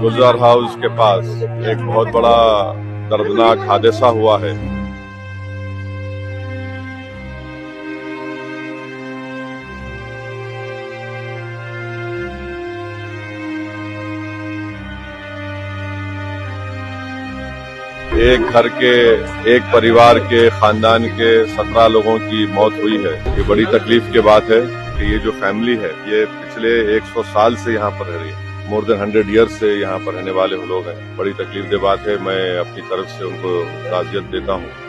गुलजार house के पास एक बहुत बड़ा दर्दनाक हादसा हुआ है। एक घर के, एक परिवार के, खानदान के 17 लोगों की मौत हुई है। ये बड़ी तकलीफ की बात है कि ये जो फैमिली है ये पिछले 100 साल से यहाँ पर रह रही है। मोर देन 100 ईयर्स से यहाँ पर रहने वाले लोग हैं। बड़ी तकलीफ की बात है। मैं अपनी तरफ से उनको ताज़ियत देता हूँ।